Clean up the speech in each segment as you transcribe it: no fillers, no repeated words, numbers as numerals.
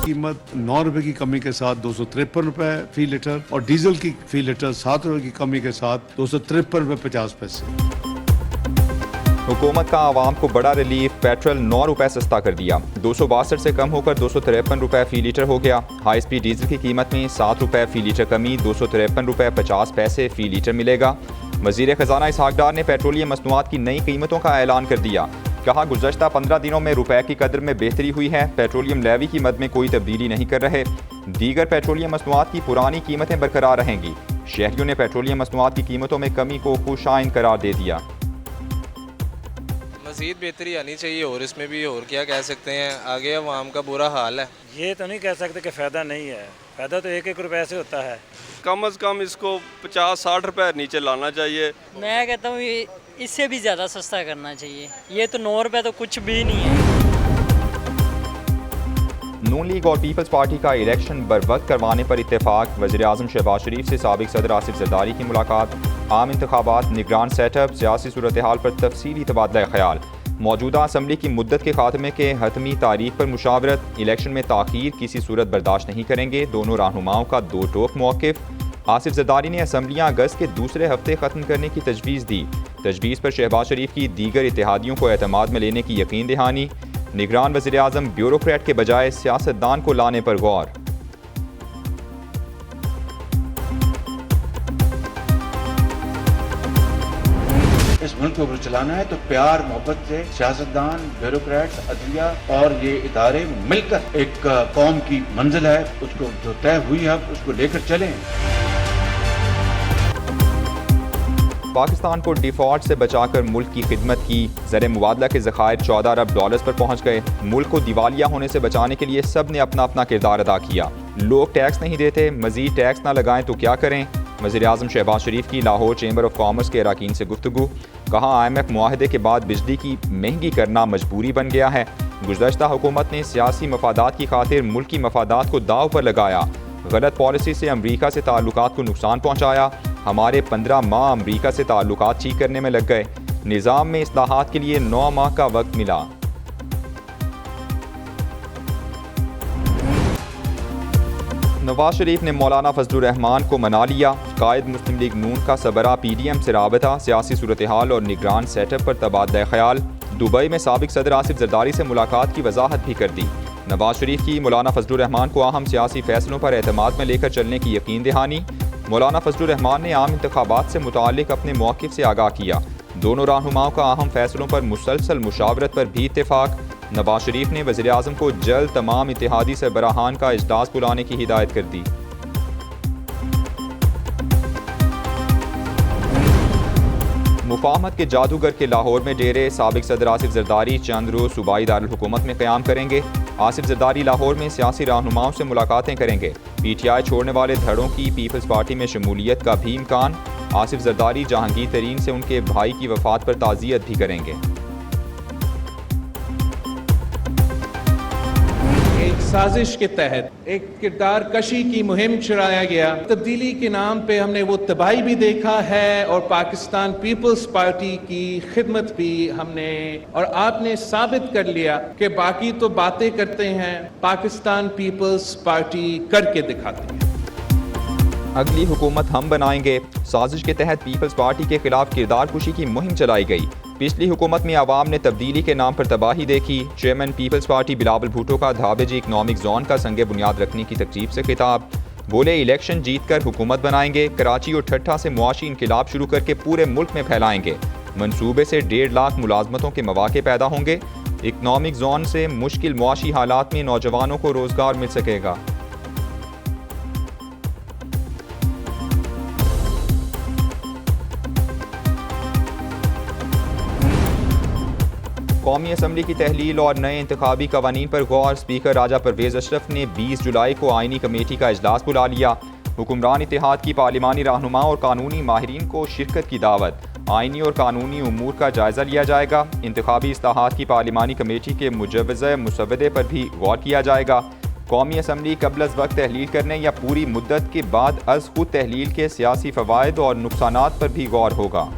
कीमत 9 रुपए की कमी के साथ 253 रुपए फी लीटर और डीजल की फी लीटर 7 रुपए की कमी के साथ 253 रुपए 50 पैसे। हुकूमत का आवाम को बड़ा रिलीफ, पेट्रोल 9 रुपए सस्ता कर दिया। 262 से कम होकर 253 रुपए फी लीटर हो गया। हाई स्पीड डीजल की कीमत में 7 रुपए फी लीटर कमी, 253 रुपए 50 पैसे फी लीटर मिलेगा। वज़ीर ख़जाना इसहाक डार ने पेट्रोलियम मसनूआत की नई कीमतों का ऐलान कर दिया। कहा, गुज़श्ता 15 दिनों में रुपए की कदर में बेहतरी हुई है। पेट्रोलियम लेवी की मद में कोई तब्दीली नहीं कर रहे। दीगर पेट्रोलियम मसनूआत की पुरानी कीमतें बरकरार रहेंगी। शहरियों ने पेट्रोलियम मसनूआत की कीमतों में कमी को खुशाइन करार दे दिया। मज़ीद बेहतरी आनी चाहिए और इसमें भी और क्या कह सकते हैं, आगे अवाम का बुरा हाल है। ये तो नहीं कह सकते कि फ़ायदा नहीं है, फ़ायदा तो 1-1 रुपए से होता है। कम से कम इसको 50-60 रुपए नीचे लाना चाहिए। मैं कहता हूँ इससे भी ज़्यादा सस्ता करना चाहिए। ये तो 9 रुपये तो कुछ भी नहीं है। नून लीग और पीपल्स पार्टी का इलेक्शन बरवक्त करवाने पर इत्तेफाक। वज़ीर-ए-आज़म शहबाज शरीफ से साबिक़ सदर आसिफ ज़रदारी की मुलाकात। आम इंतखाबात, निगरान सेटअप, सियासी सूरत हाल पर तफसीली तबादला ख्याल। मौजूदा असम्बली की मुद्दत के खात्मे के हतमी तारीख पर मुशावरत। इलेक्शन में ताख़ीर किसी सूरत बर्दाश्त नहीं करेंगे। दोनों रहनुमाओं का दो टोक मौक़िफ़। आसिफ ज़रदारी ने असम्बलियाँ अगस्त के दूसरे हफ्ते ख़त्म करने की तजवीज़ दी। तजवीज़ पर शहबाज शरीफ की दीगर इत्तेहादियों को एतमाद में लेने की यकीन दहानी। निगरान वज़ीर-ए-आज़म ब्यूरोक्रेट के बजाय सियासतदान को लाने पर गौर। इस मुल्क को चलाना है तो प्यार मोहब्बत से सियासतदान, ब्यूरोक्रेट, अदलिया और ये इदारे मिलकर एक कौम की मंजिल है, उसको जो तय हुई है उसको लेकर चलें। पाकिस्तान को डिफॉल्ट से बचाकर मुल्क की खिदमत की। ज़र मुबादला के ज़खायर 14 अरब डॉलर्स पर पहुँच गए। मुल्क को दिवालिया होने से बचाने के लिए सब ने अपना अपना किरदार अदा किया। लोग टैक्स नहीं देते, मज़ीद टैक्स ना लगाएं तो क्या करें। वज़ीर-ए-आज़म शहबाज शरीफ की लाहौर चैम्बर ऑफ कॉमर्स के अरकान से गुफ्तगू। कहा, IMF मुआहदे के बाद बिजली की महंगी करना मजबूरी बन गया है। गुज़श्ता हुकूमत ने सियासी मफादात की खातिर मुल्की मफादात को दाव पर लगाया। गलत पॉलिसी से अमरीका से ताल्लुकात को नुकसान पहुँचाया। हमारे 15 माह अमरीका से ताल्लुकात ठीक करने में लग गए। निज़ाम में इस्लाहात के लिए 9 माह का वक्त मिला। नवाज शरीफ ने मौलाना फजलुर रहमान को मना लिया। कायद मुस्लिम लीग नून का सबरा PDM से राबता, सियासी सूरत हाल और निगरान सेटअप पर तबादला ख्याल। दुबई में साबिक़ सदर आसिफ ज़रदारी से मुलाकात की वजाहत भी कर दी। नवाज शरीफ की मौलाना फजलुर रहमान को अहम सियासी फैसलों पर एतमाद में लेकर चलने की यकीन दहानी। मौलाना फजलुर रहमान ने आम इंतखाबात से मुतालिक अपने मौक़िफ़ से आगाह किया। दोनों रहनुमाओं का अहम फैसलों पर मुसलसल मुशावरत पर भी इत्तेफाक। नवाज शरीफ ने वज़ीर-ए-आज़म को जल्द तमाम इत्तेहादी सरबराहान का इजलास बुलाने की हिदायत कर दी। मुफाहमत के जादूगर के लाहौर में डेरे। साबिक़ सदर आसिफ ज़रदारी चंद रोज़ सूबाई दारुल हुकूमत में क़याम करेंगे। आसिफ ज़रदारी लाहौर में सियासी रहनुमाओं से मुलाकातें करेंगे। PTI छोड़ने वाले धड़ों की पीपल्स पार्टी में शमूलियत का भी इम्कान। आसिफ ज़रदारी जहांगीर तरीन से उनके भाई की वफ़ात पर ताज़ियत भी करेंगे। एक साजिश के तहत एक किरदार कशी की मुहिम चलाया गया। तब्दीली के नाम पे हमने वो तबाही भी देखा है और पाकिस्तान पीपल्स पार्टी की खिदमत भी हमने, और आपने साबित कर लिया कि बाकी तो बातें करते हैं, पाकिस्तान पीपल्स पार्टी करके दिखाती है। अगली हुकूमत हम बनाएंगे। साजिश के तहत पीपल्स पार्टी के खिलाफ किरदार कुशी की मुहिम चलाई गई। पिछली हुकूमत में आवाम ने तब्दीली के नाम पर तबाही देखी। चेयरमैन पीपल्स पार्टी बिलावल भुट्टो का धाबेजी इकनॉमिक जोन का संगे बुनियाद रखने की तकरीब से खिताब। बोले, इलेक्शन जीत कर हुकूमत बनाएंगे। कराची और ठट्ठा से मुआशी इनकिलाब शुरू करके पूरे मुल्क में फैलाएंगे। मनसूबे से 1.5 लाख मुलाजमतों के मौके पैदा होंगे। इकनॉमिक जोन से मुश्किल मुआशी हालात में नौजवानों को रोजगार मिल सकेगा। कौमी असम्बली की तहलील और नए इंतखाबी कवानीन पर गौर। स्पीकर राजा परवेज़ अशरफ ने 20 जुलाई को आइनी कमेटी का इजलास बुला लिया। हुक्मरान इत्तेहाद की पार्लिमानी रहनुमा और कानूनी माहिरीन को शिरकत की दावत। आइनी और कानूनी उमूर का जायजा लिया जाएगा। इंतखाबी इस्लाहात की पार्लिमानी कमेटी के मुजव्वज़े मुसवदे पर भी गौर किया जाएगा। कौमी असम्बली कबल अज़ वक्त तहलील करने या पूरी मुद्दत के बाद अज़ खुद तहलील के सियासी फ़वाइद और नुकसानात पर भी गौर होगा।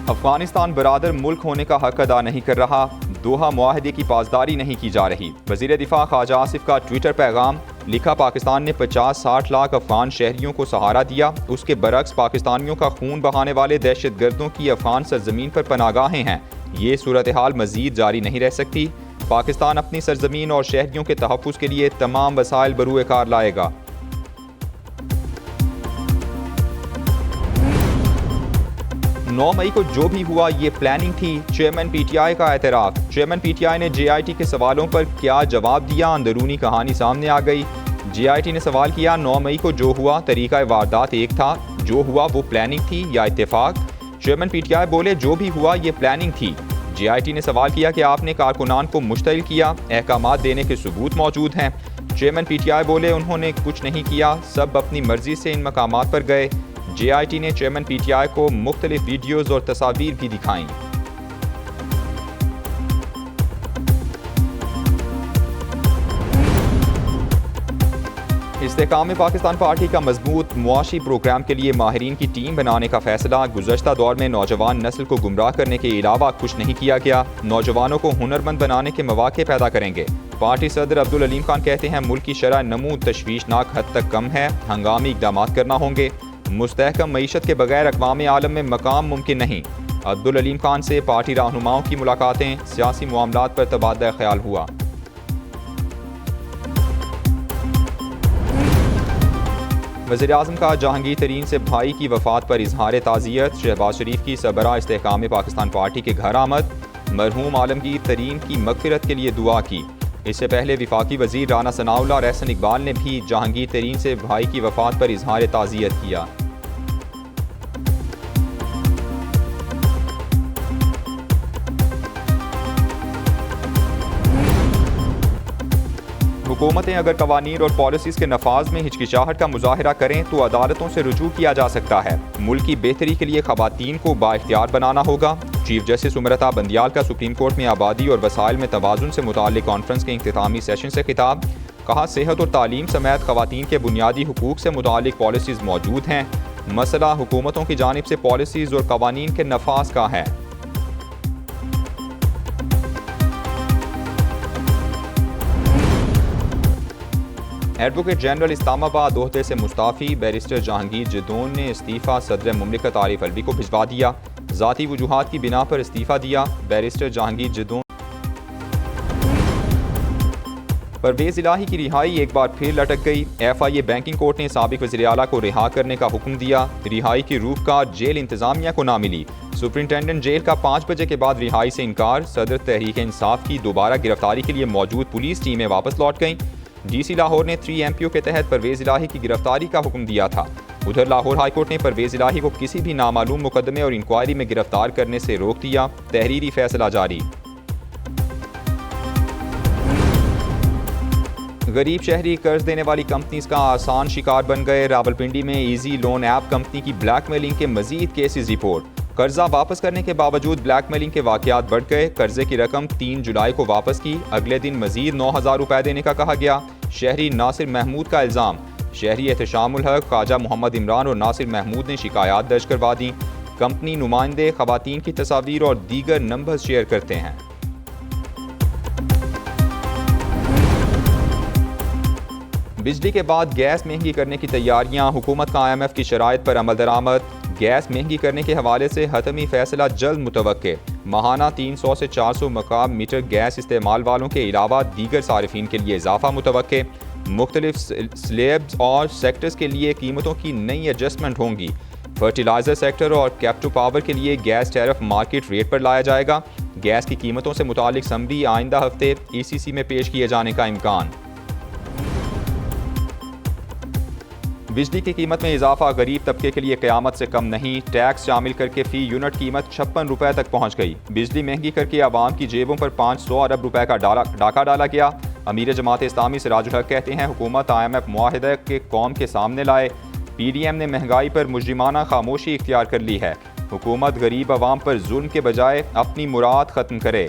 अफगानिस्तान बरादर मुल्क होने का हक अदा नहीं कर रहा। दोहा मुआहदे की पासदारी नहीं की जा रही। वज़ीर दिफा ख्वाजा आसिफ का ट्विटर पैगाम, लिखा पाकिस्तान ने 50-60 लाख अफगान शहरियों को सहारा दिया, उसके बरक्स पाकिस्तानियों का खून बहाने वाले दहशत गर्दों की अफगान सरजमीन पर पनागाहें हैं। ये सूरत हाल मजीद जारी नहीं रह सकती। पाकिस्तान अपनी सरजमीन और शहरियों के तहफ़्फ़ुज़ के लिए तमाम वसाइल बरूए कार लाएगा। 9 मई को जो भी हुआ ये प्लानिंग थी, चेयरमैन पीटीआई का एतराफ़। चेयरमैन पीटीआई ने जेआईटी के सवालों पर क्या जवाब दिया, अंदरूनी कहानी सामने आ गई। जेआईटी ने सवाल किया, 9 मई को जो हुआ तरीका वारदात एक था, जो हुआ वो प्लानिंग थी या इत्तेफाक? चेयरमैन पीटीआई बोले, जो भी हुआ ये प्लानिंग थी। जेआईटी ने सवाल किया कि आपने कारकुनान को मुश्तइल किया, अहकामात देने के सबूत मौजूद हैं। चेयरमैन पीटीआई बोले, उन्होंने कुछ नहीं किया, सब अपनी मर्जी से इन मकामात पर गए। जेआईटी ने चेयरमैन पीटीआई को मुख्तलिफ वीडियोज़ और तस्वीर भी दिखाईं। इस्तेहकाम पाकिस्तान पार्टी का मजबूत मुआशी प्रोग्राम के लिए माहिरीन की टीम बनाने का फैसला। गुज़श्ता दौर में नौजवान नस्ल को गुमराह करने के अलावा कुछ नहीं किया गया। नौजवानों को हुनरमंद बनाने के मौके पैदा करेंगे। पार्टी सदर अब्दुल अलीम खान कहते हैं, मुल्क की शरह नमू तशवीशनाक हद तक कम है, हंगामी इक़दाम करना होंगे। मुस्तहकम मईशत के बगैर अक़वाम आलम में मकाम मुमकिन नहीं। अब्दुल अलीम खान से पार्टी रहनुमाओं की मुलाकातें, सियासी मामलात पर तबादला ख्याल हुआ। वज़ीर-ए-आज़म का जहांगीर तरीन से भाई की वफ़ात पर इजहार ताज़ियत। शहबाज शरीफ की सरबराह इस्तेहकाम पाकिस्तान पार्टी के घर आमद, मरहूम आलमगीर तरीन की मग़फ़िरत के लिए दुआ की। इससे पहले वफाकी वज़ीर राना सनाउल्लाह और एहसन इकबाल ने भी जहांगीर तरीन से भाई की वफ़ात पर इजहार ताज़ियत किया। हुकूमतें अगर कवानीन और पॉलिसीज़ के नफाज में हिचकिचाहट का मुजाहरा करें तो अदालतों से रुजू किया जा सकता है। मुल्क की बेहतरी के लिए ख़वातीन को बाइख्तियार बनाना होगा। चीफ जस्टिस उमरता बंदियाल का सुप्रीम कोर्ट में आबादी और वसाइल में तवाज़ुन से मुताल्लिक़ कॉन्फ्रेंस के इख्तितामी सेशन से खिताब। कहा, सेहत और तालीम समेत ख़वातीन के बुनियादी हुकूक से मुताल्लिक़ पॉलिसीज़ मौजूद हैं। मसला हुकूमतों की जानिब से पॉलिसीज़ और कवानीन के नफाज का है। एडवोकेट जनरल इस्लामाबाद ओहदे से मुस्ताफ़ी। बैरिस्टर जहांगीर जदौन ने इस्तीफ़ा सदर मुमलिकत आरिफ अलवी को भिजवा दिया। ज़ाती वजूहात की बिना पर इस्तीफ़ा दिया। बैरिस्टर जहांगीर जदौन। परवेज़ इलाही की रिहाई एक बार फिर लटक गई। FIA बैंकिंग कोर्ट ने साबिक वज़ीर आला को रिहा करने का हुक्म दिया। रिहाई की रूह कार जेल इंतज़ामिया को ना मिली। सुपरिटेंडेंट जेल का 5 बजे के बाद रिहाई से इनकार। सदर तहरीक इंसाफ की दोबारा गिरफ्तारी के लिए मौजूद पुलिस टीमें वापस लौट गईं। DC लाहौर ने 3 MPO के तहत परवेज़ इलाही की गिरफ्तारी का हुक्म दिया था। उधर लाहौर हाईकोर्ट ने परवेज़ इलाही को किसी भी नामालूम मुकदमे और इंक्वायरी में गिरफ्तार करने से रोक दिया। तहरीरी फैसला जारी। गरीब शहरी कर्ज देने वाली कंपनीज का आसान शिकार बन गए। रावलपिंडी में ईजी लोन ऐप कंपनी की ब्लैकमेलिंग के मजीद केसेस रिपोर्ट। कर्जा वापस करने के बावजूद ब्लैकमेलिंग के वाकयात बढ़ गए। कर्जे की रकम 3 जुलाई को वापस की, अगले दिन मजीद 9,000 रुपए देने का कहा गया। शहरी नासिर महमूद का इल्ज़ाम। शहरी एहतशामुल हक, ख्वाजा मोहम्मद इमरान और नासिर महमूद ने शिकायत दर्ज करवा दी। कंपनी नुमाइंदे ख़वातीन की तस्वीर और दीगर नंबर शेयर करते हैं। बिजली के बाद गैस महंगी करने की तैयारियां। हुकूमत का IMF की शराइत पर अमल दरामद। गैस महंगी करने के हवाले से हतमी फैसला जल्द मुतवक्के। माहाना 300 से 400 मकाम मीटर गैस इस्तेमाल वालों के अलावा दीगर सारिफीन के लिए इजाफा मुतवक्के। मुख्तलिफ स्लैब्स और सेक्टर्स के लिए कीमतों की नई एडजस्टमेंट होंगी। फर्टिलाइजर सेक्टर और कैप्टो पावर के लिए गैस टैरिफ मार्केट रेट पर लाया जाएगा। गैस की कीमतों से मुतालिक समरी आइंदा हफ्ते ECC में पेश किए जाने का इम्कान। बिजली की कीमत में इजाफा गरीब तबके के लिए क़यामत से कम नहीं। टैक्स शामिल करके फ़ी यूनिट कीमत 56 रुपए तक पहुँच गई। बिजली महंगी करके आवाम की जेबों पर 500 अरब रुपए का डाका डाला गया। अमीर जमात इस्लामी सिराजुल हक कहते हैं, हुकूमत IMF मुआहदे के कौम के सामने लाए। PDM ने महंगाई पर मुजरिमाना खामोशी इख्तियार कर ली है। हुकूमत गरीब आवाम पर जुल्म के बजाय अपनी मुराद ख़त्म करे।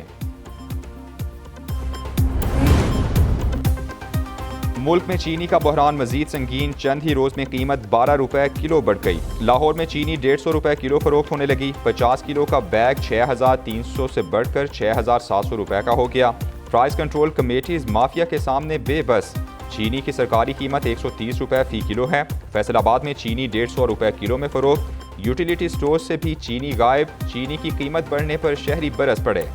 मुल्क में चीनी का बहरान मजीद संगीन, चंद ही रोज में कीमत 12 रुपए किलो बढ़ गई। लाहौर में चीनी 150 रुपए किलो फरोख्त होने लगी। 50 किलो का बैग 6300 से बढ़कर 6700 रुपए का हो गया। प्राइस कंट्रोल कमेटीज माफिया के सामने बेबस। चीनी की सरकारी कीमत 130 रुपए फी किलो है। फैसलाबाद में चीनी 150 रुपए किलो में फरोख्त। यूटिलिटी स्टोर से भी चीनी गायब। चीनी की कीमत बढ़ने पर शहरी बरस पड़े।